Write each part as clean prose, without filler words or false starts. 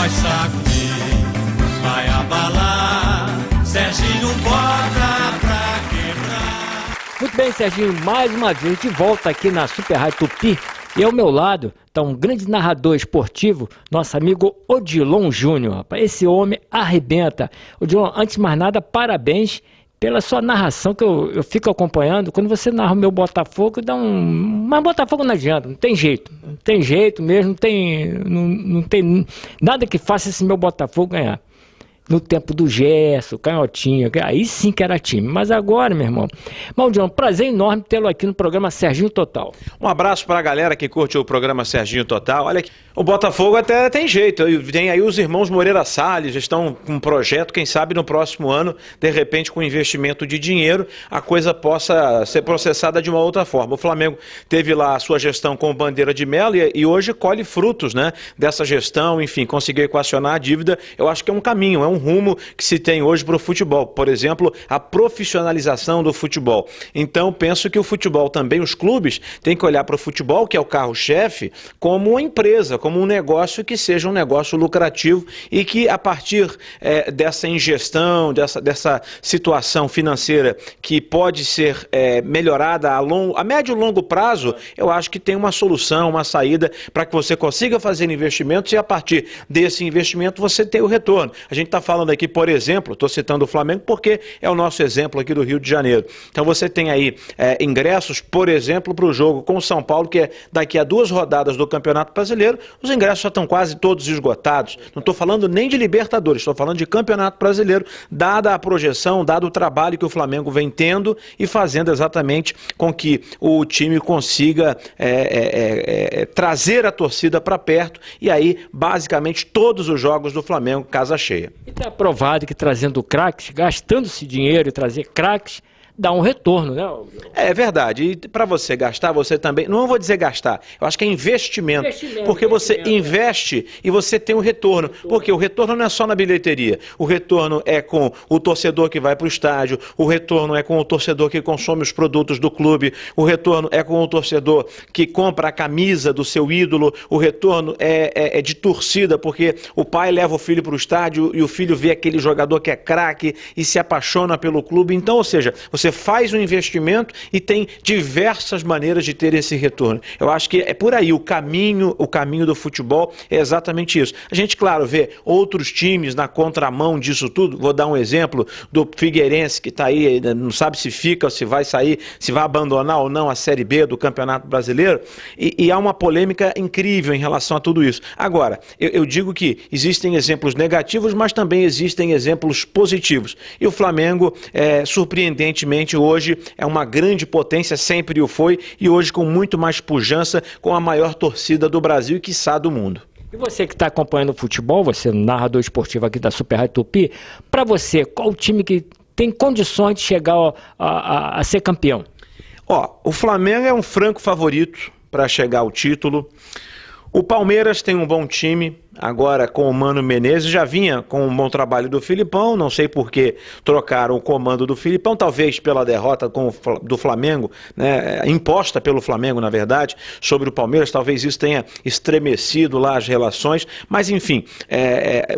vai sacudir, vai abalar. Serginho bota pra quebrar. Muito bem, Serginho, mais uma vez de volta aqui na Super Rádio Tupi. E ao meu lado está um grande narrador esportivo, nosso amigo Odilon Júnior. Rapaz, esse homem arrebenta. Odilon, antes de mais nada, parabéns pela sua narração que eu fico acompanhando. Quando você narra o meu Botafogo, dá um... Mas Botafogo não adianta, não tem jeito. Não tem jeito mesmo, não tem nada que faça esse meu Botafogo ganhar. No tempo do Gerson, Canhotinha, aí sim que era time. Mas agora, meu irmão, Odilon, prazer enorme tê-lo aqui no programa Serginho Total. Um abraço para a galera que curte o programa Serginho Total. Olha aqui, o Botafogo até tem jeito. Tem aí os irmãos Moreira Salles, estão com um projeto, quem sabe no próximo ano, de repente com investimento de dinheiro, a coisa possa ser processada de uma outra forma. O Flamengo teve lá a sua gestão com o Bandeira de Melo e hoje colhe frutos, né, dessa gestão, enfim, conseguiu equacionar a dívida. Eu acho que é um caminho, é um rumo que se tem hoje para o futebol, por exemplo, a profissionalização do futebol. Então, penso que o futebol também, os clubes, têm que olhar para o futebol, que é o carro-chefe, como uma empresa, como um negócio que seja um negócio lucrativo e que, a partir dessa ingestão, dessa situação financeira que pode ser melhorada a médio e longo prazo, eu acho que tem uma solução, uma saída para que você consiga fazer investimentos e, a partir desse investimento, você ter o retorno. A gente está falando aqui, por exemplo, estou citando o Flamengo porque é o nosso exemplo aqui do Rio de Janeiro. Então você tem aí ingressos, por exemplo, para o jogo com o São Paulo, que é daqui a 2 rodadas do Campeonato Brasileiro. Os ingressos já estão quase todos esgotados. Não estou falando nem de Libertadores, estou falando de Campeonato Brasileiro, dada a projeção, dado o trabalho que o Flamengo vem tendo e fazendo exatamente com que o time consiga trazer a torcida para perto e aí, basicamente, todos os jogos do Flamengo, casa cheia. Está provado que trazendo craques, gastando-se dinheiro e trazer craques, dá um retorno, né? É verdade. E para você gastar, você também... Não vou dizer gastar, eu acho que é investimento. Porque você investe e você tem um retorno. Porque o retorno não é só na bilheteria. O retorno é com o torcedor que vai para o estádio, o retorno é com o torcedor que consome os produtos do clube, o retorno é com o torcedor que compra a camisa do seu ídolo, o retorno é de torcida, porque o pai leva o filho para o estádio e o filho vê aquele jogador que é craque e se apaixona pelo clube. Então, ou seja, você faz um investimento e tem diversas maneiras de ter esse retorno. Eu acho que é por aí o caminho do futebol é exatamente isso. A gente, claro, vê outros times na contramão disso tudo. Vou dar um exemplo do Figueirense, que está aí, não sabe se fica, se vai sair, se vai abandonar ou não a Série B do Campeonato Brasileiro. E há uma polêmica incrível em relação a tudo isso. Agora, eu digo que existem exemplos negativos, mas também existem exemplos positivos. E o Flamengo, surpreendentemente, hoje é uma grande potência, sempre o foi, e hoje com muito mais pujança, com a maior torcida do Brasil e quiçá do mundo. E você que está acompanhando o futebol, você narrador esportivo aqui da Super Rádio Tupi, para você, qual o time que tem condições de chegar a ser campeão? O Flamengo é um franco favorito para chegar ao título. O Palmeiras tem um bom time, agora com o Mano Menezes, já vinha com um bom trabalho do Filipão, não sei por que trocaram o comando do Filipão, talvez pela derrota do Flamengo, né, imposta pelo Flamengo, na verdade, sobre o Palmeiras, talvez isso tenha estremecido lá as relações, mas enfim,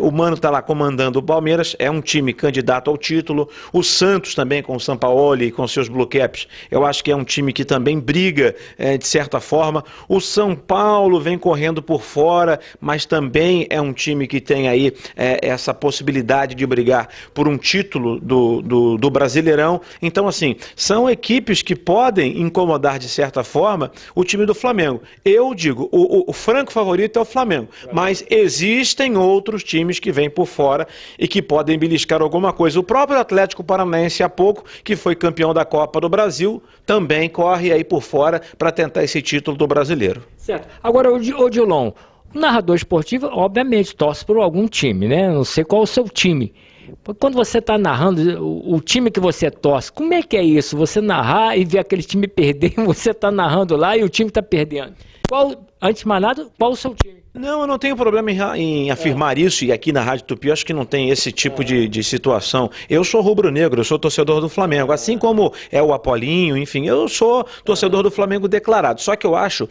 o Mano está lá comandando o Palmeiras, é um time candidato ao título, o Santos também com o Sampaoli e com seus Blue Caps, eu acho que é um time que também briga de certa forma, o São Paulo vem correndo por fora, mas também é um time que tem aí essa possibilidade de brigar por um título do Brasileirão. Então, assim, são equipes que podem incomodar de certa forma o time do Flamengo. Eu digo, o franco favorito é o Flamengo, mas existem outros times que vêm por fora e que podem beliscar alguma coisa. O próprio Atlético Paranaense, há pouco, que foi campeão da Copa do Brasil, também corre aí por fora para tentar esse título do Brasileiro. Certo. Agora, Odilon, o narrador esportivo, obviamente, torce por algum time, né? Não sei qual é o seu time. Quando você está narrando o time que você torce, como é que é isso? Você narrar e ver aquele time perder, você está narrando lá e o time está perdendo. Qual antes de mais nada, qual o seu time? Não, eu não tenho problema em afirmar isso, e aqui na Rádio Tupi eu acho que não tem esse tipo de situação. Eu sou rubro-negro, eu sou torcedor do Flamengo, assim como é o Apolinho, enfim, eu sou torcedor do Flamengo declarado. Só que eu acho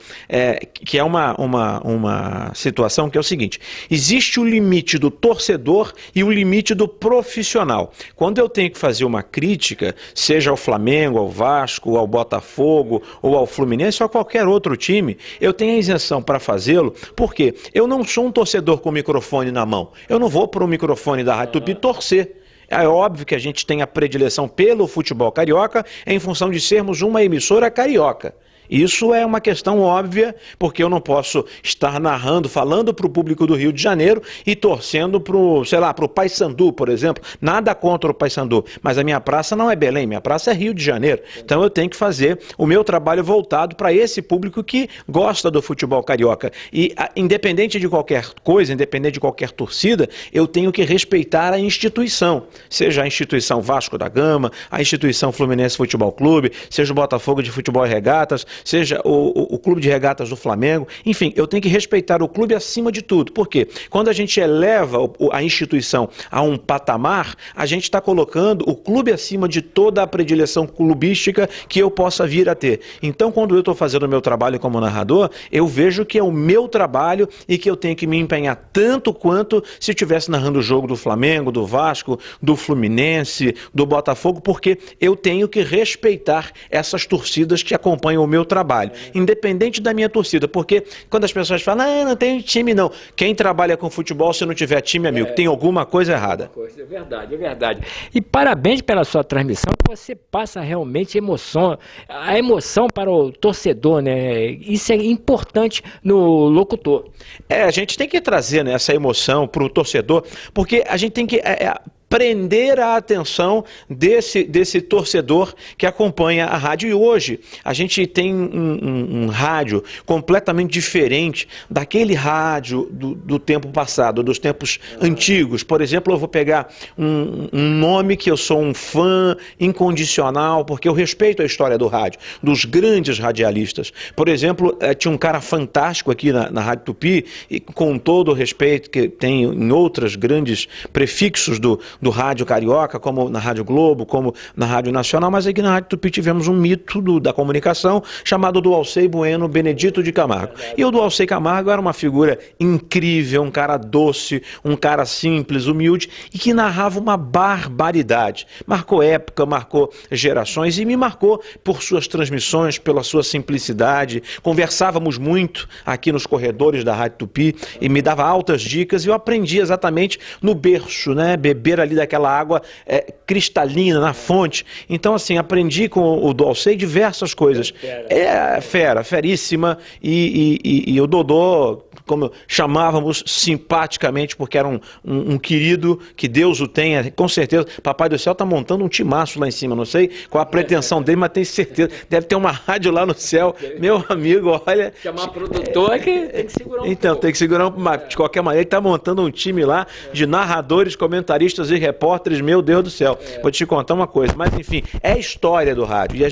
que é uma situação que é o seguinte: existe o limite do torcedor e o limite do profissional. Quando eu tenho que fazer uma crítica, seja ao Flamengo, ao Vasco, ao Botafogo, ou ao Fluminense, ou a qualquer outro time, eu tenho a isenção para fazê-lo, porque eu não sou um torcedor com o microfone na mão. Eu não vou para o microfone da Rádio Tupi torcer. É óbvio que a gente tem a predileção pelo futebol carioca em função de sermos uma emissora carioca. Isso é uma questão óbvia, porque eu não posso estar narrando, falando para o público do Rio de Janeiro e torcendo para o Paysandu, por exemplo. Nada contra o Paysandu, mas a minha praça não é Belém, minha praça é Rio de Janeiro. Então eu tenho que fazer o meu trabalho voltado para esse público que gosta do futebol carioca. E independente de qualquer coisa, independente de qualquer torcida, eu tenho que respeitar a instituição. Seja a instituição Vasco da Gama, a instituição Fluminense Futebol Clube, seja o Botafogo de Futebol e Regatas, seja o Clube de Regatas do Flamengo, enfim, eu tenho que respeitar o clube acima de tudo. Por quê? Quando a gente eleva a instituição a um patamar, a gente está colocando o clube acima de toda a predileção clubística que eu possa vir a ter. Então, quando eu estou fazendo o meu trabalho como narrador, eu vejo que é o meu trabalho e que eu tenho que me empenhar tanto quanto se estivesse narrando o jogo do Flamengo, do Vasco, do Fluminense, do Botafogo, porque eu tenho que respeitar essas torcidas que acompanham o meu trabalho, independente da minha torcida, porque quando as pessoas falam, não tem time não, quem trabalha com futebol, se não tiver time, amigo, tem alguma coisa errada. É verdade, é verdade. E parabéns pela sua transmissão, que você passa realmente emoção, a emoção para o torcedor, né? Isso é importante no locutor. A gente tem que trazer, né, essa emoção para o torcedor, porque a gente tem que prender a atenção desse torcedor que acompanha a rádio. E hoje a gente tem um rádio completamente diferente daquele rádio do tempo passado, dos tempos antigos. Por exemplo, eu vou pegar um nome que eu sou um fã incondicional, porque eu respeito a história do rádio, dos grandes radialistas. Por exemplo, tinha um cara fantástico aqui na Rádio Tupi, e com todo o respeito que tem em outros grandes prefixos do rádio carioca, como na Rádio Globo, como na Rádio Nacional, mas aqui na Rádio Tupi tivemos um mito da comunicação chamado Dualcey Bueno Benedito de Camargo. E o Dualcey Camargo era uma figura incrível, um cara doce, um cara simples, humilde e que narrava uma barbaridade. Marcou época, marcou gerações e me marcou por suas transmissões, pela sua simplicidade. Conversávamos muito aqui nos corredores da Rádio Tupi e me dava altas dicas e eu aprendi exatamente no berço, né? Beber ali daquela água cristalina na fonte. Então, assim, aprendi com o Dualcey diversas coisas. Feríssima, e o Dodô, como chamávamos simpaticamente, porque era um querido, que Deus o tenha, com certeza. Papai do Céu está montando um timaço lá em cima, não sei qual a pretensão dele, mas tenho certeza, deve ter uma rádio lá no céu. Meu amigo, olha... Chamar produtor que tem que segurar Então, tem que segurar mas de qualquer maneira, ele está montando um time lá de narradores, comentaristas e repórteres, meu Deus do céu. Vou te contar uma coisa, mas enfim, é a história do rádio, e a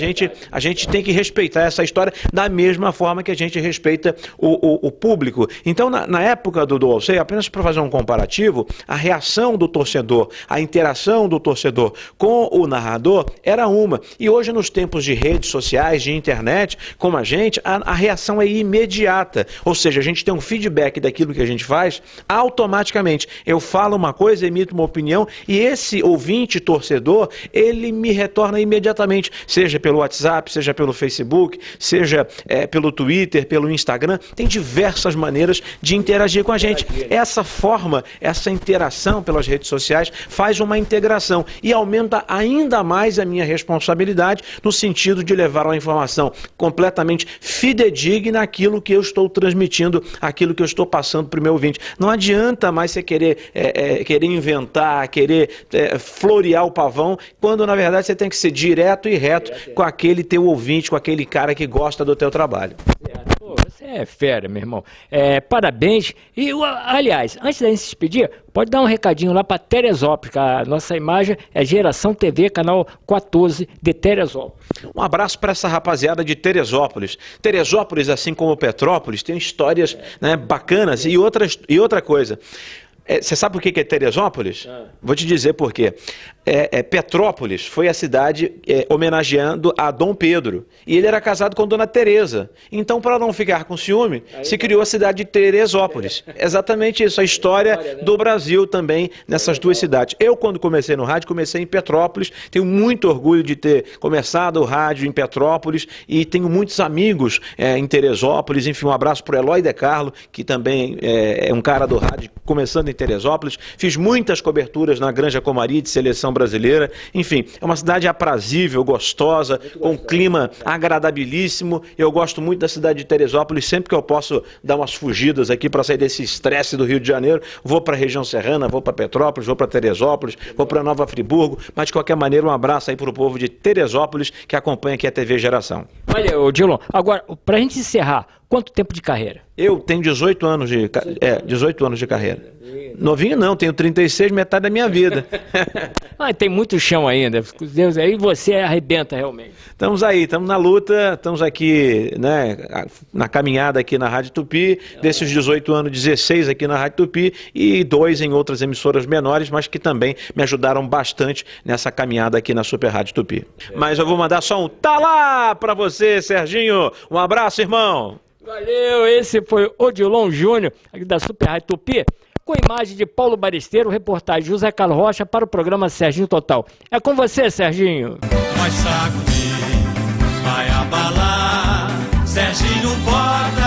gente tem que respeitar essa história da mesma forma que a gente respeita o público. Então, na época do Dualcey, apenas para fazer um comparativo, a reação do torcedor, a interação do torcedor com o narrador era uma. E hoje, nos tempos de redes sociais, de internet, como a reação é imediata. Ou seja, a gente tem um feedback daquilo que a gente faz automaticamente. Eu falo uma coisa, emito uma opinião, e esse ouvinte torcedor, ele me retorna imediatamente, seja pelo WhatsApp, seja pelo Facebook, seja pelo Twitter, pelo Instagram. Tem diversas maneiras de interagir com a gente. Essa forma, essa interação pelas redes sociais faz uma integração e aumenta ainda mais a minha responsabilidade no sentido de levar uma informação completamente fidedigna àquilo que eu estou transmitindo, aquilo que eu estou passando para o meu ouvinte. Não adianta mais você querer inventar, querer florear o pavão, quando na verdade você tem que ser direto e reto com aquele teu ouvinte, com aquele cara que gosta do teu trabalho. Pô, você é fera, meu irmão. Parabéns. E, aliás, antes da gente se despedir, pode dar um recadinho lá para Teresópolis, que a nossa imagem é Geração TV, canal 14 de Teresópolis. Um abraço para essa rapaziada de Teresópolis. Teresópolis, assim como Petrópolis, tem histórias, né, bacanas e outra coisa. Você sabe por que é Teresópolis? Vou te dizer por quê. Petrópolis foi a cidade homenageando a Dom Pedro. E ele era casado com Dona Teresa. Então, para não ficar com ciúme, se criou a cidade de Teresópolis. Exatamente isso, a história do Brasil também nessas duas cidades. Eu, quando comecei no rádio, comecei em Petrópolis. Tenho muito orgulho de ter começado o rádio em Petrópolis e tenho muitos amigos em Teresópolis. Enfim, um abraço para o Eloy De Carlo, que também é um cara do rádio, começando em Teresópolis. Fiz muitas coberturas na Granja Comari de seleção brasileira. Enfim, é uma cidade aprazível, gostosa, com um clima agradabilíssimo. Eu gosto muito da cidade de Teresópolis. Sempre que eu posso dar umas fugidas aqui para sair desse estresse do Rio de Janeiro, vou para a região serrana, vou para Petrópolis, vou para Teresópolis, vou para Nova Friburgo. Mas de qualquer maneira, um abraço aí para o povo de Teresópolis que acompanha aqui a TV Geração. Olha, Odilon, agora, para a gente encerrar, quanto tempo de carreira? Eu tenho 18 anos de carreira. Novinho não, tenho 36, metade da minha vida. Tem muito chão ainda. Deus, aí você arrebenta realmente. Estamos aí, estamos na luta, estamos aqui, né, na caminhada aqui na Rádio Tupi, desses 18 anos, 16 aqui na Rádio Tupi e 2 em outras emissoras menores, mas que também me ajudaram bastante nessa caminhada aqui na Super Rádio Tupi. Mas eu vou mandar só um tá lá pra você, Serginho. Um abraço, irmão. Valeu, esse foi Odilon Júnior, aqui da Super Rádio Tupi, com imagem de Paulo Baristeiro, reportagem José Carlos Rocha para o programa Serginho Total. É com você, Serginho. Vai sacudir, vai abalar, Serginho bota